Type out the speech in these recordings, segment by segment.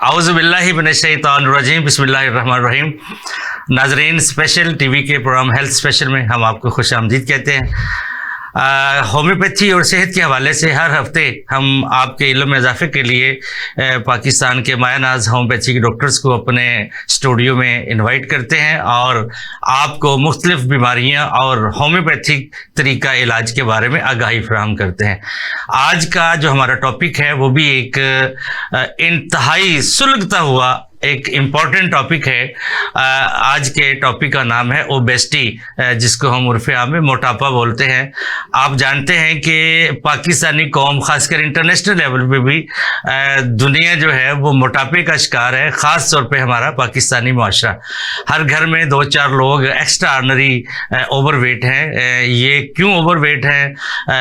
आउज़ुबिल्लाहि मिनश्शैतानिर्रजीम बिस्मिल्लाहिर्रहमानिर्रहीम। नाज़रीन, special TV के प्रोग्राम हेल्थ स्पेशल में हम आपको खुशामदीद कहते हैं। होम्योपैथी और सेहत के हवाले से हर हफ्ते हम आपके इल्म में इजाफे के लिए पाकिस्तान के मायनाज होम्योपैथी के डॉक्टर्स को अपने स्टूडियो में इनवाइट करते हैं और आपको मुख्तलिफ बीमारियां और होम्योपैथिक तरीका इलाज के बारे में आगाही फराहम करते हैं। आज का जो हमारा टॉपिक है वो भी एक इंतहाई सुलगता हुआ एक इम्पॉर्टेंट टॉपिक है। आज के टॉपिक का नाम है ओबेसिटी, जिसको हम उर्फ़े आम में मोटापा बोलते हैं। आप जानते हैं कि पाकिस्तानी कौम खासकर इंटरनेशनल लेवल पे भी दुनिया जो है वो मोटापे का शिकार है। ख़ास तौर पे हमारा पाकिस्तानी माशरा, हर घर में 2-4 लोग एक्स्ट्रा ऑर्डिनरी ओवरवेट हैं। ये क्यों ओवरवेट हैं?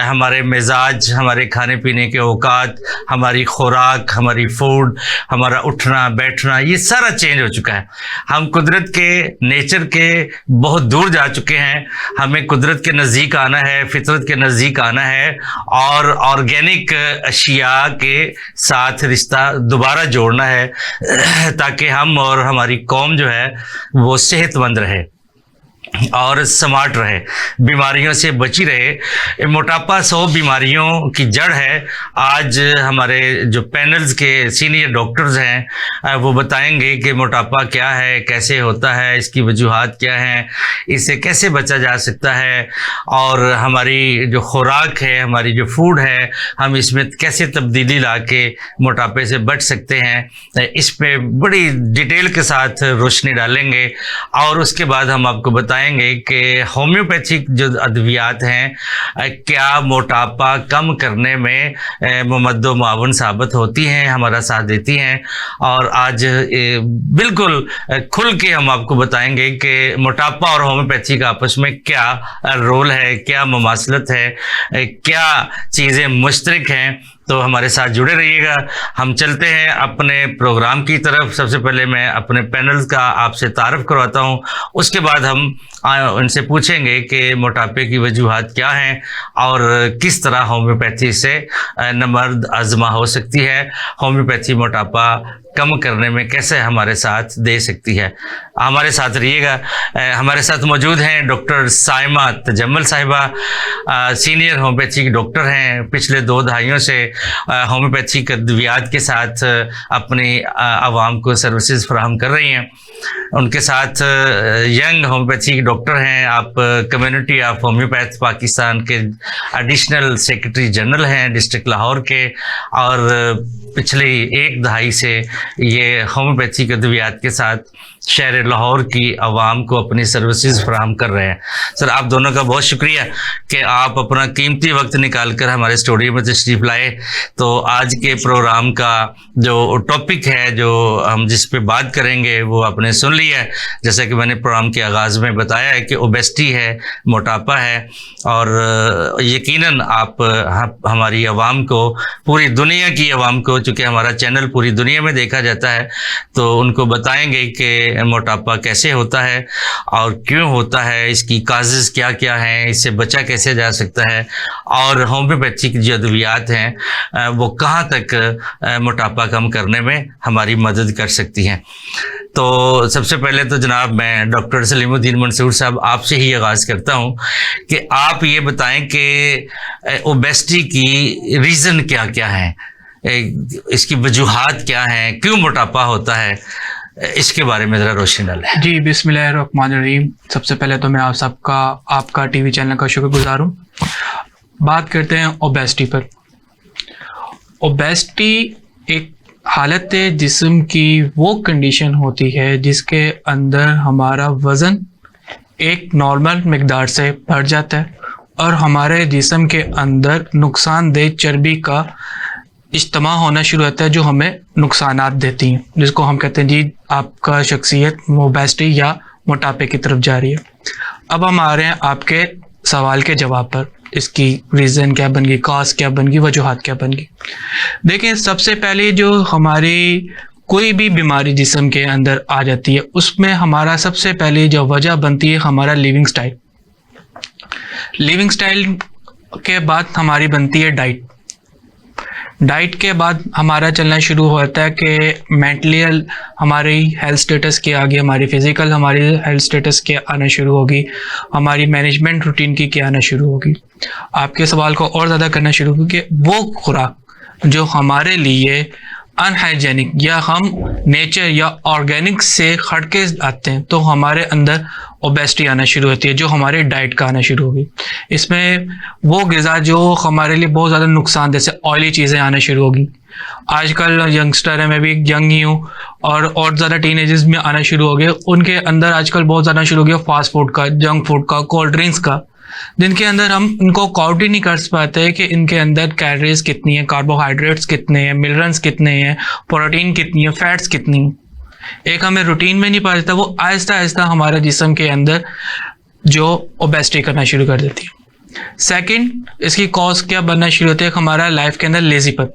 हमारे मिजाज, हमारे खाने पीने के औकात, हमारी खुराक, हमारी फूड, हमारा उठना बैठना, ये सारा चेंज हो चुका है। हम कुदरत के, नेचर के बहुत दूर जा चुके हैं। हमें कुदरत के नज़दीक आना है, फितरत के नज़दीक आना है और ऑर्गेनिक अशिया के साथ रिश्ता दोबारा जोड़ना है ताकि हम और हमारी कौम जो है वो सेहतमंद रहे और स्मार्ट रहे, बीमारियों से बची रहे। मोटापा 100 बीमारियों की जड़ है। आज हमारे जो पैनल्स के सीनियर डॉक्टर्स हैं वो बताएंगे कि मोटापा क्या है, कैसे होता है, इसकी वजूहात क्या हैं, इससे कैसे बचा जा सकता है और हमारी जो खुराक है, हमारी जो फूड है, हम इसमें कैसे तब्दीली ला के मोटापे से बच सकते हैं। इस पे बड़ी डिटेल के साथ रोशनी डालेंगे और उसके बाद हम आपको बताएंगे कि होम्योपैथिक जो अद्वियात हैं क्या मोटापा कम करने में मुमद्दो मावन साबित होती हैं, हमारा साथ देती हैं। और आज बिल्कुल खुल के हम आपको बताएंगे कि मोटापा और होम्योपैथी का आपस में क्या रोल है, क्या मुमासलत है, क्या चीज़ें मुश्तरक हैं। तो हमारे साथ जुड़े रहिएगा। हम चलते हैं अपने प्रोग्राम की तरफ। सबसे पहले मैं अपने पैनल्स का आपसे तारुफ करवाता हूं, उसके बाद हम उनसे पूछेंगे कि मोटापे की वजूहात क्या हैं और किस तरह होम्योपैथी से नमर्द आजमा हो सकती है, होम्योपैथी मोटापा कम करने में कैसे हमारे साथ दे सकती है। हमारे साथ रहिएगा। हमारे साथ मौजूद हैं डॉक्टर साइमा तजम्मल साहिबा, सीनियर होम्योपैथिक डॉक्टर हैं। पिछले 2 दहाइयों से होम्योपैथिक अद्वियात के साथ अपनी आवाम को सर्विसेज फराहम कर रही हैं। उनके साथ यंग होम्योपैथिक डॉक्टर हैं। आप कम्युनिटी ऑफ होम्योपैथ पाकिस्तान के एडिशनल सेक्रेटरी जनरल हैं डिस्ट्रिक्ट लाहौर के, और पिछली 1 दहाई से ये होम्योपैथिक अद्वियात के साथ शहर लाहौर की आवाम को अपनी सर्विसेज फराहम कर रहे हैं। सर, आप दोनों का बहुत शुक्रिया कि आप अपना कीमती वक्त निकाल कर हमारे स्टूडियो में तशरीफ़ लाए। तो आज के प्रोग्राम का जो टॉपिक है, जो हम जिस पे बात करेंगे, वो आपने सुन लिया है। जैसा कि मैंने प्रोग्राम के आगाज़ में बताया है कि ओबेसिटी है, मोटापा है, और यकीनन आप हमारी आवाम को, पूरी दुनिया की आवाम को, चूँकि हमारा चैनल पूरी दुनिया में देखा जाता है, तो उनको बताएंगे कि मोटापा कैसे होता है और क्यों होता है, इसकी काजेज़ क्या क्या हैं, इससे बचा कैसे जा सकता है, और होम्योपैथी की जो अद्वियात हैं वो कहाँ तक मोटापा कम करने में हमारी मदद कर सकती हैं। तो सबसे पहले तो जनाब मैं डॉक्टर सलीमुद्दीन मंसूर साहब आपसे ही आगाज़ करता हूँ कि आप ये बताएं कि ओबेसिटी की रीज़न क्या क्या हैं, इसकी वजूहात क्या हैं, क्यों मोटापा होता है, इसके बारे में ज़रा रोशनी डालें। जी, बिस्मिल्लाहिर्रहमानिर्रहीम। सबसे पहले तो मैं आप सबका, आपका टीवी चैनल का शुक्रगुजार हूँ। बात करते हैं ओबेसिटी पर। ओबेसिटी एक हालत जिस्म की वो कंडीशन होती है जिसके अंदर हमारा वज़न एक नॉर्मल मिकदार से बढ़ जाता है और हमारे जिस्म के अंदर नुकसानदेह चर्बी का इज्तिमा होना शुरू होता है, जो हमें नुकसानात देती हैं, जिसको हम कहते हैं जी आपका शख्सियत ओबेसिटी या मोटापे की तरफ जा रही है। अब हम आ रहे हैं आपके सवाल के जवाब पर, इसकी रीज़न क्या बन गई, कॉज क्या बन गई, वजूहात क्या बन गई। देखिए, सबसे पहले जो हमारी कोई भी बीमारी जिस्म के अंदर आ जाती है, उसमें हमारा सबसे पहले जो वजह बनती है हमारा लिविंग स्टाइल। लिविंग स्टाइल के बाद हमारी बनती है डाइट। डाइट के बाद हमारा चलना शुरू होता है कि मेंटली हमारी हेल्थ स्टेटस के आगे हमारी फिज़िकल हमारी हेल्थ स्टेटस के आना शुरू होगी, हमारी मैनेजमेंट रूटीन की क्या आना शुरू होगी। आपके सवाल को और ज़्यादा करना शुरू होगी कि वो खुराक जो हमारे लिए अनहाइजेनिक या हम नेचर या ऑर्गेनिक से हटके आते हैं, तो हमारे अंदर ओबेसिटी आना शुरू होती है, जो हमारे डाइट का आना शुरू होगी। इसमें वो ग़िज़ा जो हमारे लिए बहुत ज़्यादा नुकसान, जैसे ऑयली चीज़ें आना शुरू होगी। आजकल यंगस्टर है, मैं भी यंग ही हूँ, और ज़्यादा टीनेजर्स में आना शुरू हो गए। उनके अंदर आजकल बहुत ज़्यादा शुरू हो गया फास्ट फूड का, जंक फूड का, कोल्ड ड्रिंक्स का, जिनके अंदर हम इनको काउंट ही नहीं कर पाते कि इनके अंदर कैलोरीज कितनी है, कार्बोहाइड्रेट्स कितने हैं, मिनरल्स कितने हैं, प्रोटीन कितनी है, फैट्स कितनी है। एक हमें रूटीन में नहीं पता चलता, वो आहिस्ता आहिस्ता हमारे जिस्म के अंदर जो ओबेसिटी करना शुरू कर देती है। सेकंड, इसकी कॉज क्या बनना शुरू होती है, हमारा लाइफ के अंदर लेजीपन।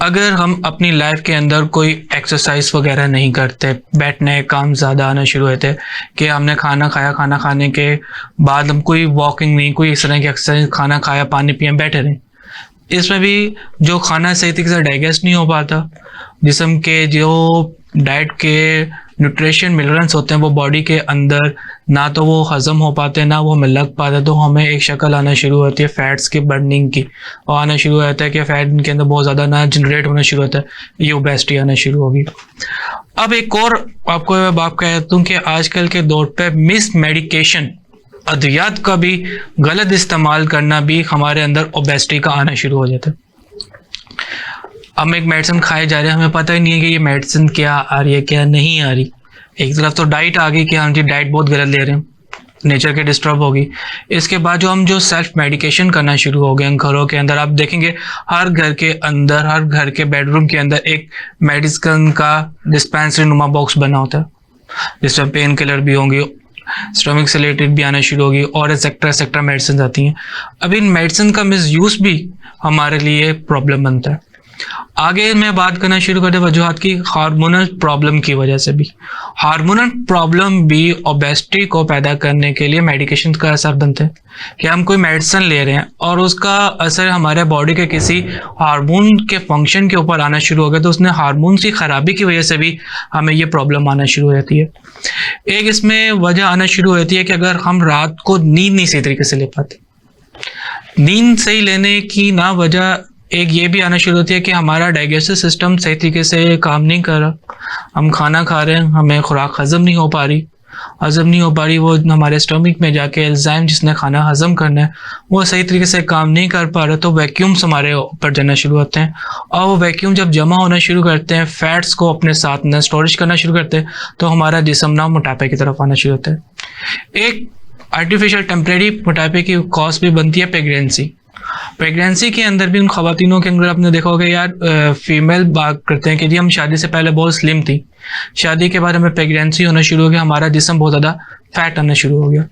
अगर हम अपनी लाइफ के अंदर कोई एक्सरसाइज वगैरह नहीं करते, बैठने काम ज़्यादा आना शुरू होते हैं कि हमने खाना खाया, खाना खाने के बाद हम कोई वॉकिंग नहीं, कोई इस तरह की एक्सरसाइज, खाना खाया, पानी पिया, बैठे रहें। इसमें भी जो खाना सही तरीके से डाइजेस्ट नहीं हो पाता, जिस्म के जो डाइट के न्यूट्रिशन मिनरल्स होते हैं वो बॉडी के अंदर ना तो वो हज़म हो पाते हैं, ना वो हमें लग पाता, तो हमें एक शक्ल आना शुरू होती है फैट्स की बर्निंग की, और आना शुरू होता है कि फैट इनके अंदर बहुत ज़्यादा ना जनरेट होना शुरू होता है, ये ओबेसिटी आना शुरू होगी। अब एक और आपको मैं बात कहता हूँ कि आजकल के दौर पे मिस मेडिकेशन, अद्वियात का भी गलत इस्तेमाल करना भी हमारे अंदर ओबेसिटी का आना शुरू हो जाता है। हम एक मेडिसिन खाए जा रहे हैं, हमें पता ही नहीं है कि ये मेडिसिन क्या आ रही है, क्या नहीं आ रही। एक तरफ तो डाइट आ गई कि हम जी डाइट बहुत गलत ले रहे हैं, नेचर के डिस्टर्ब होगी। इसके बाद हम जो सेल्फ मेडिकेशन करना शुरू हो गए घरों के अंदर, आप देखेंगे हर घर के अंदर, हर घर के बेडरूम के अंदर एक मेडिसिन का डिस्पेंसरी नुमा बॉक्स बना होता है, जिसमें पेन किलर भी होंगी, स्टमक से रिलेटेड भी आना शुरू होगी, और एक्सेट्रा मेडिसिन आती हैं। अब इन मेडिसिन का मिसयूज भी हमारे लिए प्रॉब्लम बनता है। आगे मैं बात करना शुरू करते वजूहात की, हार्मोनल प्रॉब्लम की वजह से भी। हार्मोनल प्रॉब्लम भी ओबेसिटी को पैदा करने के लिए मेडिकेशन का असर बनता है कि हम कोई मेडिसिन ले रहे हैं और उसका असर हमारे बॉडी के किसी हार्मोन के फंक्शन के ऊपर आना शुरू हो गया, तो उसने हार्मोन की खराबी की वजह से भी हमें ये प्रॉब्लम आना शुरू हो जाती है। एक इसमें वजह आना शुरू हो जाती है कि अगर हम रात को नींद नहीं सही तरीके से ले पाते, नींद सही लेने की ना वजह एक ये भी आना शुरू होती है कि हमारा डाइजेस्टिव सिस्टम सही तरीके से काम नहीं कर रहा। हम खाना खा रहे हैं, हमें खुराक हजम नहीं हो पा रही, वो हमारे स्टमक में जाके एंजाइम जिसने खाना हजम करना है वो सही तरीके से काम नहीं कर पा रहा, तो वैक्यूम्स हमारे ऊपर जाना शुरू होते हैं, और वो वैक्यूम जब जमा होना शुरू करते हैं, फैट्स को अपने साथ में स्टोरेज करना शुरू करते हैं, तो हमारा जिस्म ना मोटापे की तरफ आना शुरू होता है। एक आर्टिफिशियल टेम्परेरी मोटापे की कॉज भी बनती है प्रेगनेंसी के अंदर भी। उन खवातीनों के अंदर आपने देखा होगा यार, फीमेल बात करते हैं कि जी हम शादी से पहले बहुत स्लिम थी, शादी के बाद हमें प्रेगनेंसी होना शुरू हो गया, हमारा जिस्म बहुत ज़्यादा फैट आना शुरू हो गया।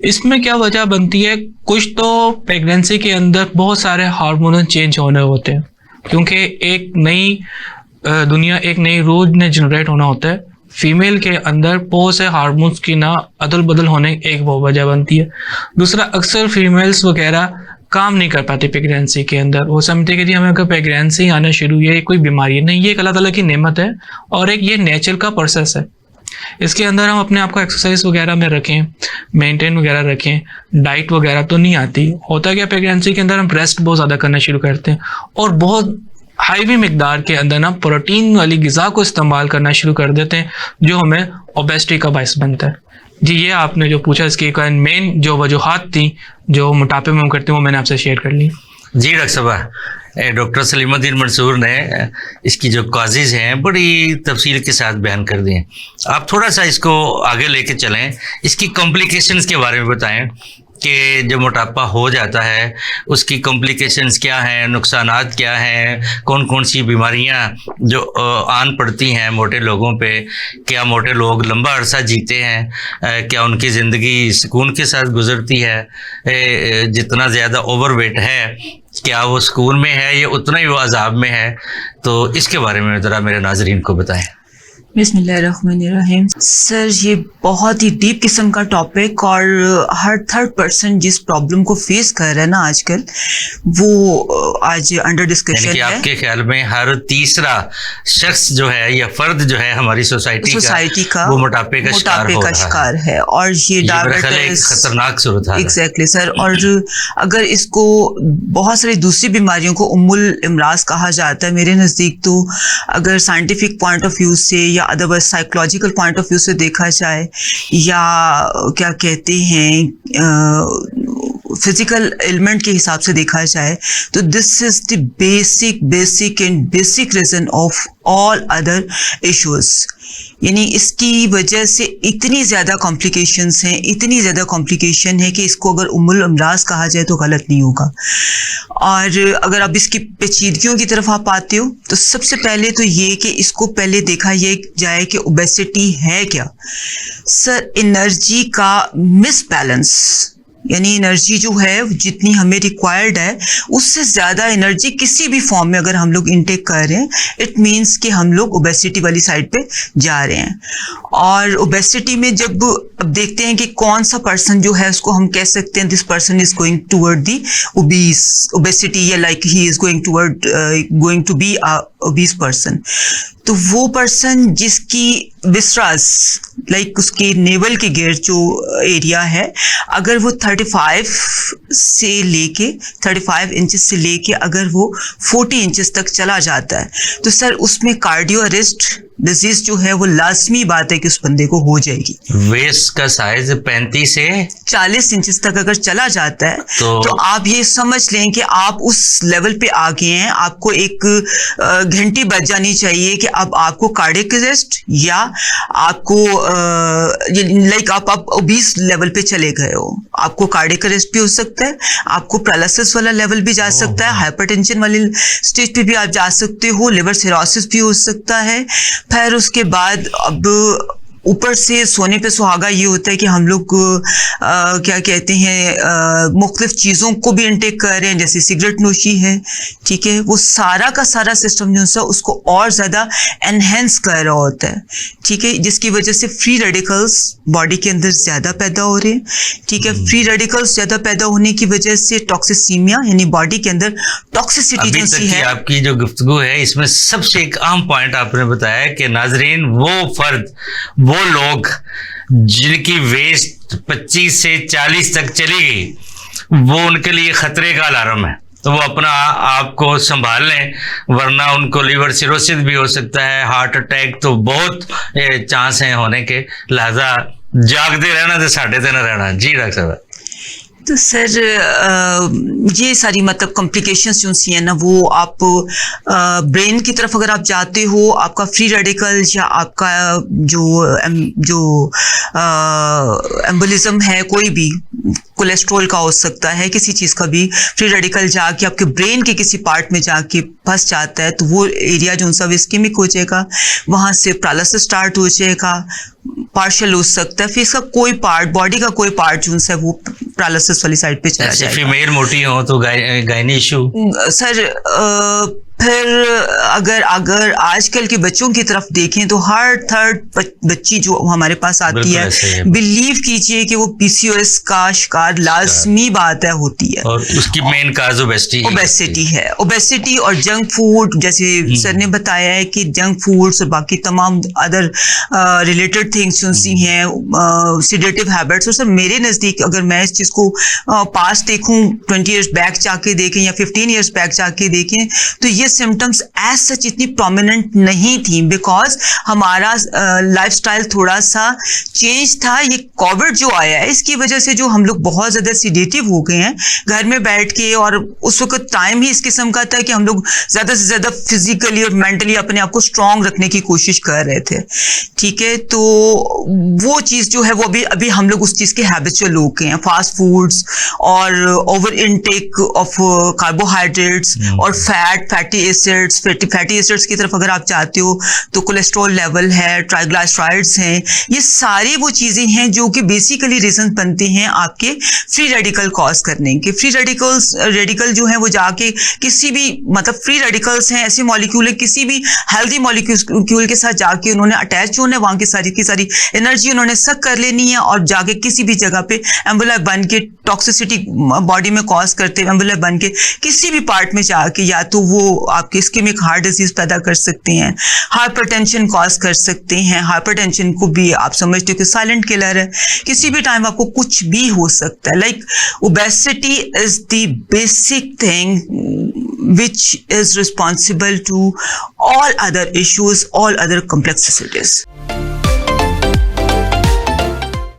इसमें क्या वजह बनती है, कुछ तो प्रेगनेंसी के अंदर बहुत सारे हार्मोनल चेंज होने होते हैं, क्योंकि एक नई दुनिया, एक नई रूह ने जनरेट होना होता है। फीमेल के अंदर बहुत से हार्मोन्स की ना अदल बदल होने एक वो वजह बनती है। दूसरा, अक्सर फीमेल्स वगैरह काम नहीं कर पाती प्रेगनेंसी के अंदर, वो समझते कि जी हमें अगर प्रेगनेंसी आना शुरू हुई है, कोई बीमारी नहीं, ये एक अल्लाह ताला की नेमत है और एक ये नेचर का प्रोसेस है। इसके अंदर हम अपने आप को एक्सरसाइज वगैरह में रखें, मेंटेन वगैरह रखें, डाइट वगैरह तो नहीं आती। होता क्या, प्रेगनेंसी के अंदर हम रेस्ट बहुत ज़्यादा करना शुरू करते हैं और बहुत हाईवी मिकदार के अंदर ना प्रोटीन वाली ग़िज़ा को इस्तेमाल करना शुरू कर देते हैं, जो हमें ओबेसिटी का बायस बनता है। जी, ये आपने जो पूछा, इसकी मेन जो वजूहात थी जो मोटापे में हम करते हैं, वो मैंने आपसे शेयर कर ली। जी डॉक्टर साहब, डॉक्टर सलीमुद्दीन मंसूर ने इसकी जो कॉजेज़ हैं बड़ी तफसील के साथ बयान कर दिए। आप थोड़ा सा इसको आगे लेके चलें, इसकी कॉम्प्लिकेशंस के बारे में बताएं कि जब मोटापा हो जाता है उसकी कॉम्प्लिकेशंस क्या हैं, नुकसानात क्या हैं, कौन कौन सी बीमारियां जो आन पड़ती हैं मोटे लोगों पे, क्या मोटे लोग लंबा अरसा जीते हैं, क्या उनकी ज़िंदगी सुकून के साथ गुजरती है, जितना ज़्यादा ओवरवेट है क्या वो सुकून में है या उतना ही वो अजाब में है, तो इसके बारे में ज़रा मेरे नाज़रीन को बताएं। बिस्मिल्लाहिर्रहमानिर्रहीम। सर ये बहुत ही डीप किस्म का टॉपिक और हर थर्ड पर्सन जिस प्रॉब्लम को फेस कर रहा है ना आजकल वो आज अंडर डिस्कशन यानी कि है। आपके ख्याल में हर तीसरा शख्स जो है या फर्द जो है हमारी सोसाइटी का वो मोटापे का शिकार है और ये डायबिटीज खतरनाक सूरत है। Exactly sir. और अगर इसको बहुत सारी दूसरी बीमारियों को उम्मुल इमराज कहा जाता है, मेरे नज़दीक तो अगर साइंटिफिक पॉइंट ऑफ व्यू से या otherwise psychological point of view से देखा जाए या क्या कहते हैं फिजिकल एलिमेंट के हिसाब से देखा जाए तो this is the basic reason of all other issues. यानी इसकी वजह से इतनी ज़्यादा कॉम्प्लिकेशंस हैं, इतनी ज़्यादा कॉम्प्लिकेशन है कि इसको अगर उम्मुल अमराज कहा जाए तो गलत नहीं होगा। और अगर आप इसकी पेचीदगियों की तरफ आप आते हो तो सबसे पहले तो ये कि इसको पहले देखा ये जाए कि ओबेसिटी है क्या। सर एनर्जी का मिसबैलेंस, यानी एनर्जी जो है जितनी हमें रिक्वायर्ड है उससे ज़्यादा एनर्जी किसी भी फॉर्म में अगर हम लोग इनटेक कर रहे हैं इट मीन्स कि हम लोग ओबेसिटी वाली साइड पे जा रहे हैं। और ओबेसिटी में जब अब देखते हैं कि कौन सा पर्सन जो है उसको हम कह सकते हैं this person is going toward the obesity या like he is going to be a obese person. तो वो पर्सन जिसकी विसरास लाइक उसके नेवल के गिर जो एरिया है अगर वो 35 इंचेस से लेके अगर वो 40 इंचेस तक चला जाता है तो सर उसमें कार्डियो अरेस्ट डिजीज जो है वो लाजमी बात है कि उस बंदे को हो जाएगी। वेस्ट का साइज 35 से 40 इंचेस तक अगर चला जाता है तो आप ये समझ लें कि आप उस लेवल पे आ गए हैं। आपको एक घंटी बज जानी चाहिए कि अब आपको कार्डियक अरेस्ट या आपको लाइक आप ओबीस लेवल पे चले गए हो। आपको कार्डियक अरेस्ट भी हो सकता है, आपको पैरालिसिस वाला लेवल भी जा सकता है, हाइपरटेंशन वाली स्टेज पे भी आप जा सकते हो, लिवर सिरोसिस भी हो सकता है। फिर उसके बाद अब ऊपर से सोने पे सुहागा ये होता है कि हम लोग क्या कहते हैं मुख्तलिफ चीज़ों को भी इनटेक कर रहे हैं जैसे सिगरेट नोशी है, ठीक है। वो सारा का सारा सिस्टम जो सा उसको और ज़्यादा एनहेंस कर रहा होता है, ठीक है, जिसकी वजह से फ्री रेडिकल्स बॉडी के अंदर ज़्यादा पैदा हो रहे हैं, ठीक है। फ्री रेडिकल्स ज़्यादा पैदा होने की वजह से टॉक्सिसीमिया यानी बॉडी के अंदर टॉक्सिसिटी जो सी है। आपकी जो गुफ्तगू है इसमें सबसे एक अहम पॉइंट आपने बताया कि नाजरीन वो फर्द वो लोग जिनकी वेस्ट 25 से 40 तक चली गई वो उनके लिए खतरे का अलार्म है, तो वो अपना आप को संभाल लें वरना उनको लीवर सिरोसिस भी हो सकता है, हार्ट अटैक तो बहुत चांस हैं होने के। लिहाजा जागते रहना तो साढ़े दिन रहना। जी डॉक्टर साहब। तो सर ये सारी मतलब कॉम्प्लिकेशंस जो सी हैं ना वो आप ब्रेन की तरफ अगर आप जाते हो आपका फ्री रेडिकल या आपका जो एम्बोलिज्म है कोई भी कोलेस्ट्रॉल का हो सकता है किसी चीज़ का भी फ्री रेडिकल जाके आपके ब्रेन के किसी पार्ट में जाके फंस जाता है तो वो एरिया जो सा इस्केमिक हो जाएगा, वहाँ से पैरालिसिस स्टार्ट हो जाएगा, पार्शियल हो सकता है, फिर इसका कोई पार्ट बॉडी का कोई पार्ट जो है वो पैरालिसिस वाली साइड पे चला जाएगा। फीमेल मोटी हो तो गायनी इशू सर फिर अगर आजकल के बच्चों की तरफ देखें तो हर थर्ड बच्ची जो हमारे पास आती है बिलीव कीजिए कि वो पीसीओएस का शिकार लाजमी बात है होती है और उसकी मेन काज ओबेसिटी है। ओबेसिटी और जंक फूड जैसे सर ने बताया है कि जंक फूड्स और बाकी तमाम अदर रिलेटेड थिंग्स जो सी हैं सिडेटिव हैबिट्स। और सर मेरे नज़दीक अगर मैं इस चीज़ को पास देखूं 20 ईयर्स बैक जाके देखें या 15 ईयर्स बैक जाके देखें तो ये सिम्टम्स एज सच इतनी प्रोमिनेंट नहीं थी बिकॉज हमारा लाइफस्टाइल थोड़ा सा चेंज था। ये कोविड जो आया है इसकी वजह से जो हम लोग बहुत ज़्यादा सीडेटिव हो गए हैं घर में बैठ के, और उस वक्त टाइम ही इस किस्म का था कि हम लोग ज़्यादा से ज़्यादा फिजिकली और मेंटली अपने आप को स्ट्रॉन्ग रखने की कोशिश कर रहे थे, ठीक है। तो वो चीज़ जो है वो अभी हम लोग उस चीज़ के हैबिचुअल हो गए हैं, फास्ट फूड्स और ओवर इनटेक ऑफ कार्बोहाइड्रेट्स और फैटी फैटी एसिड्स की तरफ अगर आप चाहते हो तो कोलेस्ट्रॉल लेवल है, ट्राइग्लिसराइड्स हैं, ये सारी वो चीज़ें हैं जो कि बेसिकली रीजन बनते हैं आपके फ्री रेडिकल कॉज करने के। फ्री रेडिकल जो है वो जाके किसी भी मतलब फ्री रेडिकल्स हैं ऐसे मॉलिक्यूल है, किसी भी हेल्दी मॉलिक्यूल के साथ जाके उन्होंने अटैच होना है, वहाँ की सारी एनर्जी उन्होंने सक कर लेनी है और जाके किसी भी जगह पे एम्बुलर बन के टॉक्सिसिटी बॉडी में कॉज करते हैं, एम्बुलर बन के किसी भी पार्ट में जाके या तो वो आपके इस्केमिक हार्ट डिजीज पैदा कर सकते हैं, हाइपरटेंशन कॉज कर सकते हैं। हाइपरटेंशन को भी आप समझते हो कि साइलेंट किलर है, किसी भी टाइम आपको कुछ भी हो सकता है। Like obesity is the basic thing which is responsible to all other issues, all other complexities.